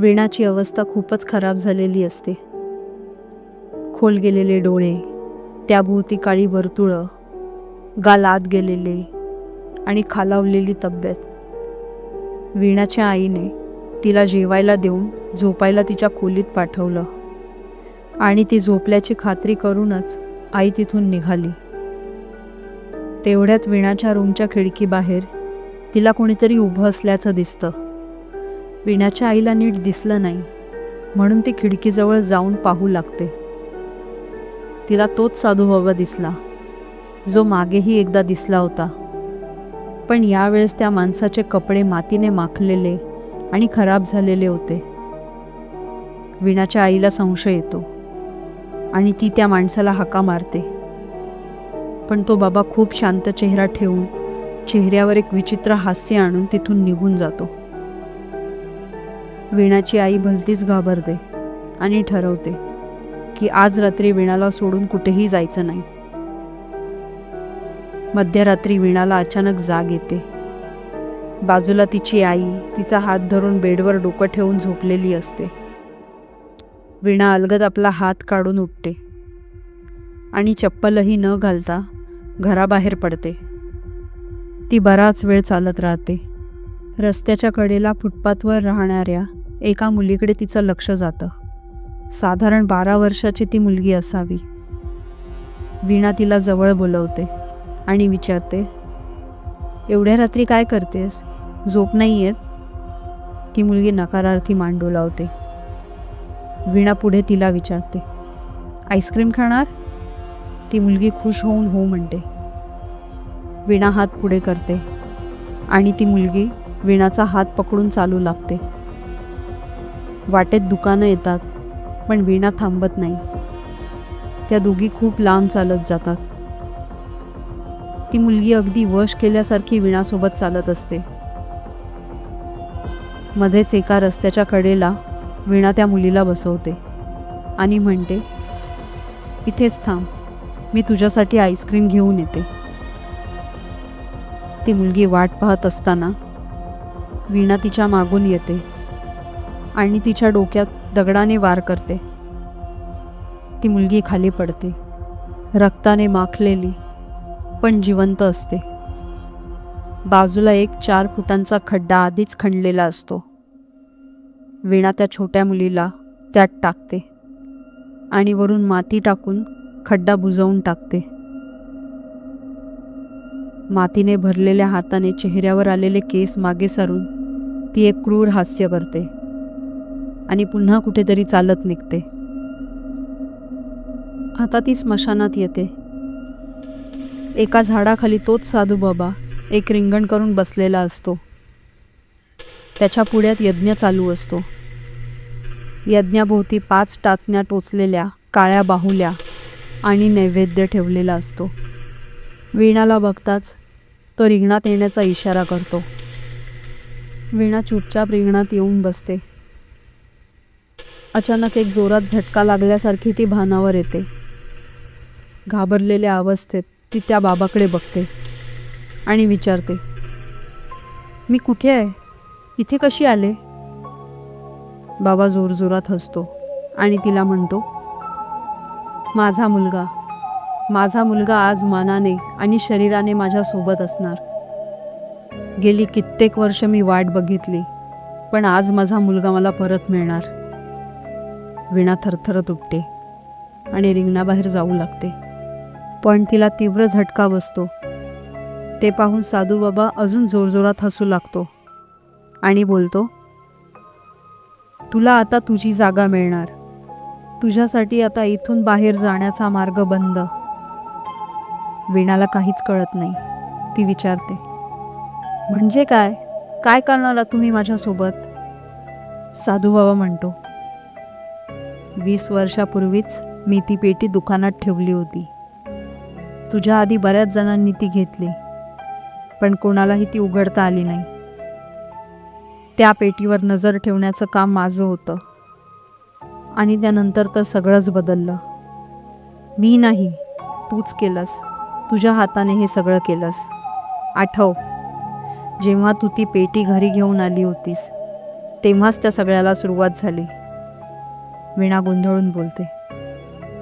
वीणाची अवस्था खूपच खराब झालेली असते. खोल गेलेले डोळे, त्याभोवती काळी वर्तुळं, गाल आत गेलेले आणि खालावलेली तब्येत. वीणाच्या आईने तिला जेवायला देऊन झोपायला तिच्या खोलीत पाठवलं आणि ती झोपल्याची खात्री करूनच आई तिथून निघाली. तेवढ्यात वीणाच्या रूमच्या खिडकीबाहेर तिला कोणीतरी उभं असल्याचं दिसतं. वीणाच्या आईला नीट दिसलं नाही म्हणून ती खिडकीजवळ जाऊन पाहू लागते. तिला तोच साधूबाबा दिसला जो मागेही एकदा दिसला होता, पण यावेळेस त्या माणसाचे कपडे मातीने माखलेले आणि खराब झालेले होते. वीणाच्या आईला संशय येतो आणि ती त्या माणसाला हाका मारते, पण तो बाबा खूप शांत चेहरा ठेवून चेहऱ्यावर एक विचित्र हास्य आणून तिथून निघून जातो. वीणाची आई भलतीच घाबरते आणि ठरवते की आज रात्री वीणाला सोडून कुठेही जायचं नाही. मध्यरात्री वीणाला अचानक जाग येते. बाजूला तिची आई तिचा हात धरून बेडवर डोकं ठेवून झोपलेली असते. वीणा अलगद आपला हात काढून उठते आणि चप्पलही न घालता घराबाहेर पडते. ती बराच वेळ चालत राहते. रस्त्याच्या कडेला फुटपाथवर राहणाऱ्या एका मुलीकडे तिचं लक्ष जातं. साधारण 12 वर्षाची ती मुलगी असावी. वीणा तिला जवळ बोलवते आणि विचारते, एवढ्या रात्री काय करतेस? झोप नाही येत? ती मुलगी नकारार्थी मान डोलावते. वीणा पुढे तिला विचारते, आईस्क्रीम खाणार? ती मुलगी खुश होऊन हो म्हणते. वीणा हात पुढे करते आणि ती मुलगी वीणाचा हात पकडून चालू लागते. वाटेत दुकानं येतात, पण वीणा थांबत नाही. त्या दोघी खूप लांब चालत जातात. ती मुलगी अगदी वश केल्यासारखी वीणासोबत चालत असते. मध्येच एका रस्त्याच्या कडेला वीणा त्या मुलीला बसवते आणि म्हणते, इथेच थांब, मी तुझ्यासाठी आईस्क्रीम घेऊन येते. ती मुलगी वाट पाहत असताना वीणा तिच्या मागून येते आणि तिच्या डोक्यात दगडाने वार करते. ती मुलगी खाली पडते, रक्ताने माखलेली पण जिवंत असते. बाजूला एक 4 फुटांचा खड्डा आधीच खणलेला असतो. वीणा त्या छोट्या मुलीला त्यात टाकते आणि वरून माती टाकून खड्डा बुजवून टाकते. मातीने भरलेल्या हाताने चेहऱ्यावर आलेले केस मागे सारून ती एक क्रूर हास्य करते आणि पुन्हा कुठेतरी चालत निघते. आता ती स्मशानात येते. एका झाडाखाली तोच साधूबाबा एक रिंगण करून बसलेला असतो. त्याच्या पुढ्यात यज्ञ चालू असतो. यज्ञाभोवती 5 टाचण्या टोचलेल्या काळ्या बाहुल्या आणि नैवेद्य ठेवलेला असतो. वीणाला बघताच तो रिंगणात येण्याचा इशारा करतो. वीणा चुपचाप रिंगणात येऊन बसते. अचानक एक जोरात झटका लागल्यासारखी ती भानावर येते. घाबरलेल्या अवस्थेत ती त्या बाबाकडे बघते आणि विचारते, मी कुठे आहे? इथे कशी आले? बाबा जोरजोरात हसतो आणि तिला म्हणतो, माझा मुलगा आज मनाने आणि शरीराने माझ्यासोबत असणार. गेली कित्येक वर्ष मी वाट बघितली, पण आज माझा मुलगा मला परत मिळणार. वीणा थरथरत उठते आणि रिंगणाबाहेर जाऊ लागते, पण तिला तीव्र झटका बसतो. ते पाहून साधूबाबा अजून जोरजोरात हसू लागतो आणि बोलतो, तुला आता तुझी जागा मिळणार. तुझ्यासाठी आता इथून बाहेर जाण्याचा मार्ग बंद. वीणाला काहीच कळत नाही. ती विचारते, म्हणजे काय करणार तुम्ही माझ्यासोबत? साधूबाबा म्हणतो, 20 वर्षापूर्वीच मी ती पेटी दुकानात ठेवली होती. तुझ्या आधी बऱ्याच जणांनी ती घेतली, पण कोणालाही ती उघडता आली नाही. त्या पेटीवर नजर ठेवण्याचं काम माझं होतं आणि त्यानंतर तर सगळंच बदललं. मी नाही, तूच केलंस. तुझ्या हाताने हे सगळं केलंस. आठव, जेव्हा तू ती पेटी घरी घेऊन आली होतीस तेव्हाच त्या सगळ्याला सुरुवात झाली. वीणा गोंधळून बोलते.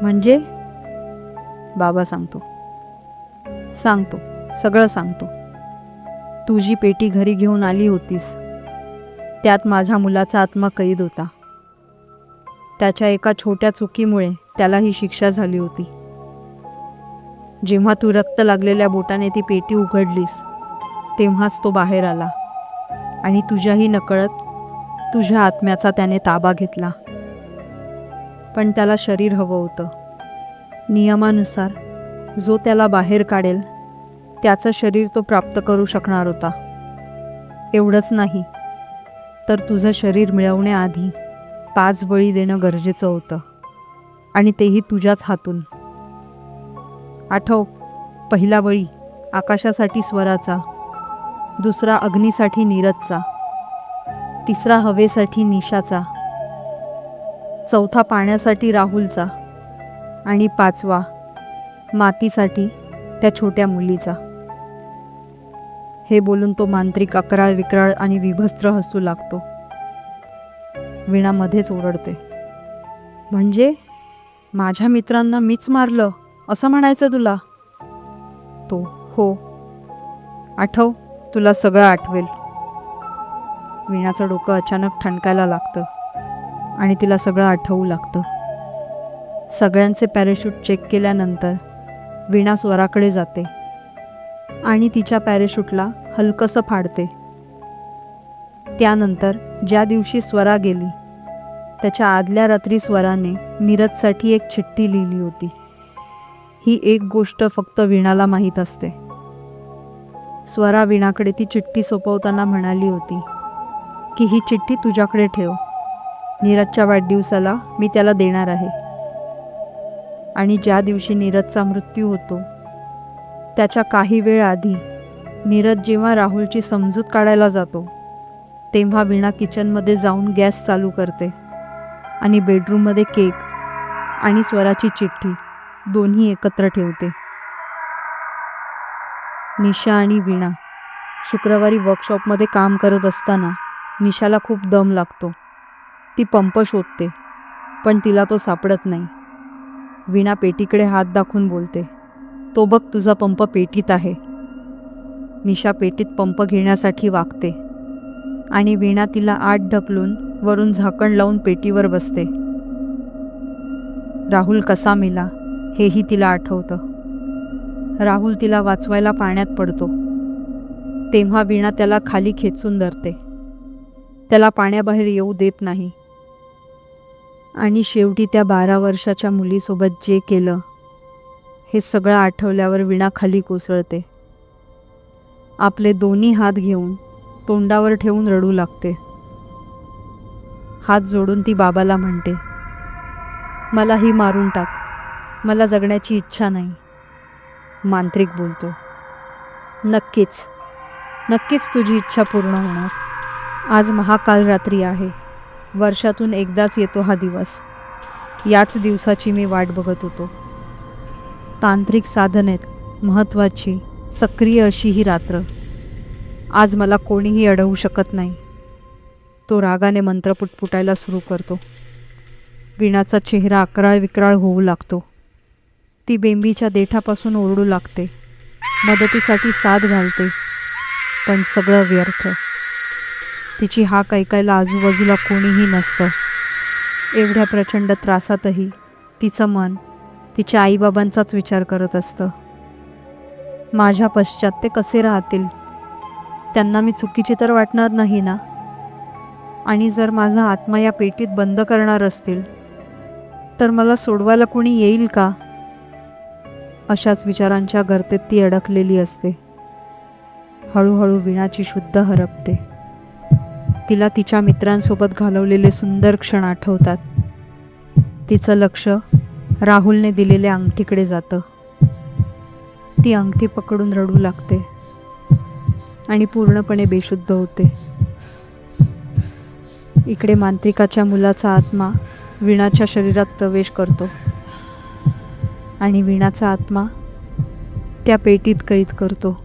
म्हणजे? बाबा सांगतो, सगळं सांगतो. तू जी पेटी घरी घेऊन आली होतीस त्यात माझ्या मुलाचा आत्मा कैद होता. त्याच्या एका छोट्या चुकीमुळे त्याला ही शिक्षा झाली होती. जेव्हा तू रक्त लागलेल्या बोटाने ती पेटी उघडलीस तेव्हाच तो बाहेर आला आणि तुझ्याही नकळत तुझ्या आत्म्याचा त्याने ताबा घेतला. पण त्याला शरीर हवं होतं. नियमानुसार जो त्याला बाहेर काढेल त्याचं शरीर तो प्राप्त करू शकणार होता. एवढंच नाही तर तुझं शरीर मिळवण्याआधी 5 बळी देणं गरजेचं होतं, आणि तेही तुझ्याच हातून. आठव, पहिला बळी आकाशासाठी स्वराचा, दुसरा अग्नीसाठी नीरजचा, तिसरा हवेसाठी निशाचा, चौथा पाण्यासाठी राहुलचा आणि 5वा मातीसाठी त्या छोट्या मुलीचा. हे बोलून तो मांत्रिक अकराळ विक्राळ आणि विभस्त्र हसू लागतो. वीणा मध्येच ओरडते. म्हणजे माझ्या मित्रांना मीच मारलं असं म्हणायचं तुला? तो, हो. आठव, तुला सगळं आठवेल. वीणाचं डोकं अचानक ठणकायला लागतं आणि तिला सगळं आठवू लागतं. सगळ्यांचे पॅराशूट चेक केल्यानंतर वीणा स्वराकडे जाते आणि तिच्या पॅराशूटला हलकंसं फाडते. त्यानंतर ज्या दिवशी स्वरा गेली त्याच्या आदल्या रात्री स्वराने नीरजसाठी एक चिठ्ठी लिहिली होती. ही एक गोष्ट फक्त वीणाला माहीत असते. स्वरा वीणाकडे ती चिठ्ठी सोपवताना म्हणाली होती की ही चिठ्ठी तुझ्याकडे ठेव. नीरजच्या वाढदिवसाला मी त्याला देणार आहे. आणि ज्या दिवशी नीरजचा मृत्यू होतो त्याच्या काही वेळ आधी नीरज जेव्हा राहुलची समजूत काढायला जातो तेव्हा वीणा किचनमध्ये जाऊन गॅस चालू करते आणि बेडरूममध्ये केक आणि स्वराची चिठ्ठी दोन्ही एकत्र ठेवते. निशा आणि वीणा शुक्रवारी वर्कशॉपमध्ये काम करत असताना निशाला खूप दम लागतो. ती पंप शोधते पण तिला तो सापडत नाही. वीणा पेटीकडे हात दाखवून बोलते, तो बघ तुझा पंप पेटीत आहे. निशा पेटीत पंप घेण्यासाठी वागते आणि वीणा तिला आत ढकलून वरून झाकण लावून पेटीवर बसते. राहुल कसा मेला हेही तिला आठवतं. राहुल तिला वाचवायला पाण्यात पडतो तेव्हा वीणा त्याला खाली खेचून धरते. त्याला पाण्याबाहेर येऊ देत नाही. आणि शेवटी त्या 12 वर्षाच्या मुलीसोबत जे केलं हे सगळं आठवल्यावर वीणा खाली कोसळते. आपले दोन्ही हात घेऊन तोंडावर ठेवून रडू लागते. हात जोडून ती बाबाला म्हणते, मलाही मारून टाक, मला जगण्याची इच्छा नाही. मांत्रिक बोलतो, नक्कीच तुझी इच्छा पूर्ण होणार. आज महाकाल रात्री आहे. वर्षातून एकदाच येतो हा दिवस. याच दिवसाची मी वाट बघत होतो. तांत्रिक साधनेत महत्त्वाची सक्रिय अशी ही रात्र. आज मला कोणीही अडवू शकत नाही. तो रागाने मंत्र पुटपुटायला सुरू करतो. वीणाचा चेहरा अकराळ विक्राळ होऊ लागतो. ती बेंबीच्या देठापासून ओरडू लागते, मदतीसाठी साद घालते, पण सगळं व्यर्थ. तिची हाक ऐकायला आजूबाजूला कोणीही नसतं. एवढ्या प्रचंड त्रासातही तिचं मन तिच्या आईबाबांचाच विचार करत असतं. माझ्या पश्चात ते कसे राहतील? त्यांना मी चुकीची तर वाटणार नाही ना? आणि जर माझा आत्मा या पेटीत बंद करणार असतील तर मला सोडवायला कोणी येईल का? अशाच विचारांच्या गर्तेत ती अडकलेली असते. हळूहळू वीणाची शुद्ध हरपते. तिला तिच्या मित्रांसोबत घालवलेले सुंदर क्षण आठवतात. तिचं लक्ष राहुलने दिलेल्या अंगठीकडे जातं. ती अंगठी पकडून रडू लागते आणि पूर्णपणे बेशुद्ध होते. इकडे मांत्रिकाच्या मुलाचा आत्मा वीणाच्या शरीरात प्रवेश करतो आणि वीणाचा आत्मा त्या पेटीत कैद करतो.